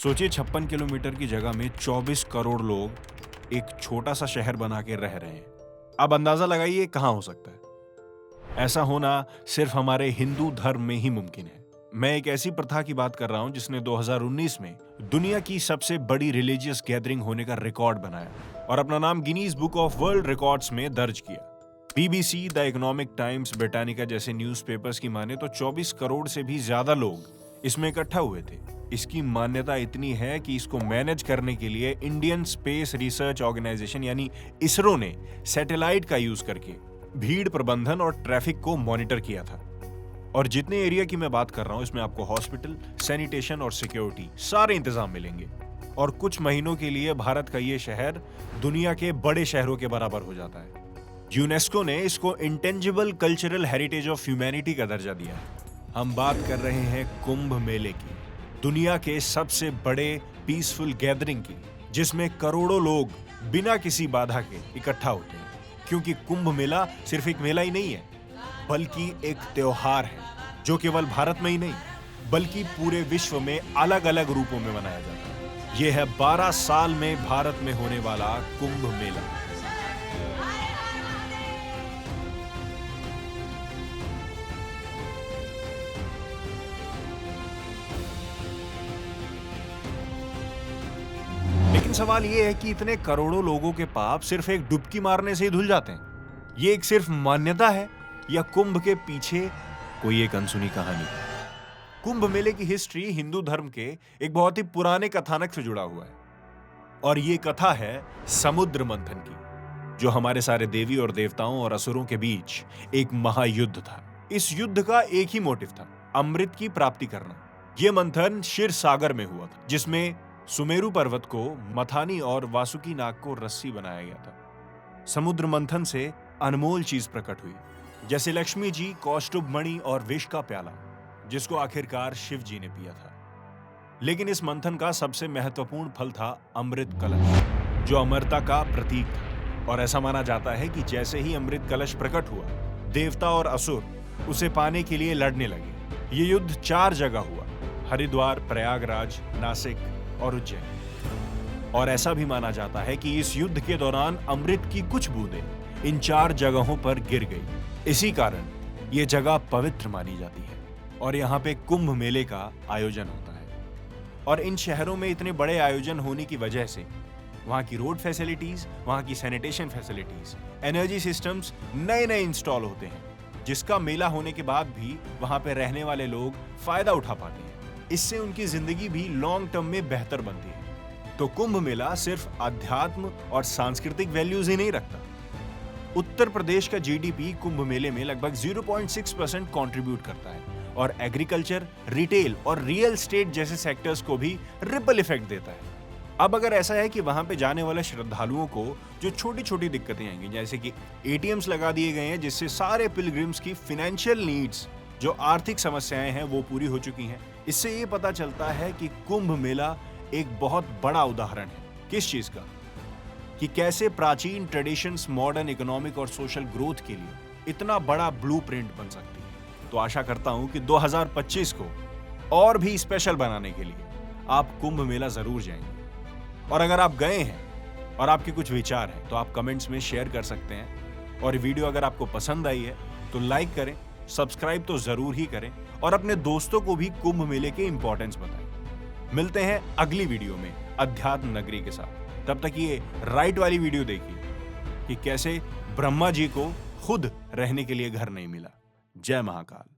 सोचिए 56 किलोमीटर की जगह में 24 करोड़ लोग एक छोटा सा शहर बना के रह रहे हैं। अब अंदाजा लगाइए कहां हो सकता है। ऐसा होना सिर्फ हमारे हिंदू धर्म में ही मुमकिन है। मैं एक ऐसी प्रथा की बात कर रहा हूं जिसने 2019 में दुनिया की सबसे बड़ी रिलीजियस गैदरिंग होने का रिकॉर्ड बनाया और अपना नाम Guinness book of world records में दर्ज किया। BBC, the economic times, Britannica जैसे न्यूज़पेपर्स की माने तो 24 करोड़ से भी ज्यादा लोग इसमें इकट्ठा हुए थे। इसकी मान्यता इतनी है कि इसको मैनेज करने के लिए इंडियन स्पेस रिसर्च ऑर्गेनाइजेशन यानी इसरो ने सैटेलाइट का यूज करके भीड़ प्रबंधन और ट्रैफिक को मॉनिटर किया था। और जितने एरिया की मैं बात कर रहा हूं इसमें आपको हॉस्पिटल, सैनिटेशन और सिक्योरिटी सारे इंतजाम मिलेंगे। और कुछ महीनों के लिए भारत का ये शहर दुनिया के बड़े शहरों के बराबर हो जाता है। यूनेस्को ने इसको intangible cultural heritage of humanity का दर्जा दिया है। हम बात कर रहे हैं कुंभ मेले की, दुनिया के सबसे बड़े पीसफुल गैदरिंग की, जिसमें करोड़ों लोग बिना किसी बाधा के इकट्ठा होते हैं। क्योंकि कुंभ मेला सिर्फ एक मेला ही नहीं है, बल्कि एक त्योहार है जो केवल भारत में ही नहीं बल्कि पूरे विश्व में अलग अलग रूपों में मनाया जाता है। यह है 12 साल में भारत में होने वाला कुंभ मेला। लेकिन सवाल यह है कि इतने करोड़ों लोगों के पाप सिर्फ एक डुबकी मारने से ही धुल जाते हैं। ये एक सिर्फ मान्यता है या कुंभ के पीछे कोई एक अनसुनी कहानी है? कुंभ मेले की हिस्ट्री हिंदू धर्म के एक बहुत ही पुराने कथानक से जुड़ा हुआ है और ये कथा है समुद्र मंथन की, जो हमारे सारे देवी और देवताओं और असुरों के बीच एक महायुद्ध था। इस युद्ध का एक ही मोटिव था, अमृत की प्राप्ति करना। यह मंथन क्षीर सागर में हुआ था, जिसमें सुमेरु पर्वत को मथानी और वासुकी नाग को रस्सी बनाया गया था। समुद्र मंथन से अनमोल चीज प्रकट हुई, जैसे लक्ष्मी जी, कौस्तुभ मणि और विष का प्याला, जिसको आखिरकार शिव जी ने पिया था। लेकिन इस मंथन का सबसे महत्वपूर्ण फल था अमृत कलश, जो अमरता का प्रतीक था। और ऐसा माना जाता है कि जैसे ही अमृत कलश प्रकट हुआ, देवता और असुर उसे पाने के लिए लड़ने लगे। ये युद्ध 4 जगह हुआ, हरिद्वार, प्रयागराज, नासिक और उज्जैन। और ऐसा भी माना जाता है कि इस युद्ध के दौरान अमृत की कुछ बूंदें इन 4 जगहों पर गिर गई। इसी कारण ये जगह पवित्र मानी जाती है और यहाँ पे कुंभ मेले का आयोजन होता है। और इन शहरों में इतने बड़े आयोजन होने की वजह से वहाँ की रोड फैसिलिटीज, वहाँ की सैनिटेशन फैसिलिटीज, एनर्जी सिस्टम्स नए इंस्टॉल होते हैं, जिसका मेला होने के बाद भी वहाँ पे रहने वाले लोग फायदा उठा पाते हैं। इससे उनकी जिंदगी भी लॉन्ग टर्म में बेहतर बनती है। तो कुंभ मेला सिर्फ अध्यात्म और सांस्कृतिक वैल्यूज ही नहीं रखता। उत्तर प्रदेश का जीडीपी कुंभ मेले में लगभग 0.6% कंट्रीब्यूट करता है और एग्रीकल्चर, रिटेल और रियल एस्टेट जैसे सेक्टर्स को भी रिपल इफेक्ट देता है। अब अगर ऐसा है कि वहां पे जाने वाले श्रद्धालुओं को जो छोटी छोटी दिक्कतें आएंगी, जैसे कि एटीएम्स लगा दिए गए हैं जिससे सारे पिलग्रिम्स की फाइनेंशियल नीड्स, जो आर्थिक समस्याएं हैं, वो पूरी हो चुकी हैं। इससे ये पता चलता है कि कुंभ मेला एक बहुत बड़ा उदाहरण है किस चीज का, कि कैसे प्राचीन ट्रेडिशंस मॉडर्न इकोनॉमिक और सोशल ग्रोथ के लिए इतना बड़ा ब्लूप्रिंट बन सकती है। तो आशा करता हूं कि 2025 को और भी स्पेशल बनाने के लिए आप कुंभ मेला जरूर जाएंगे। और अगर आप गए हैं और आपके कुछ विचार हैं तो आप कमेंट्स में शेयर कर सकते हैं। और वीडियो अगर आपको पसंद आई है तो लाइक करें, सब्सक्राइब तो जरूर ही करें और अपने दोस्तों को भी कुंभ मेले के इंपॉर्टेंस बताएं। मिलते हैं अगली वीडियो में अध्यात्म नगरी के साथ। तब तक ये राइट वाली वीडियो देखिए कि कैसे ब्रह्मा जी को खुद रहने के लिए घर नहीं मिला। जय महाकाल।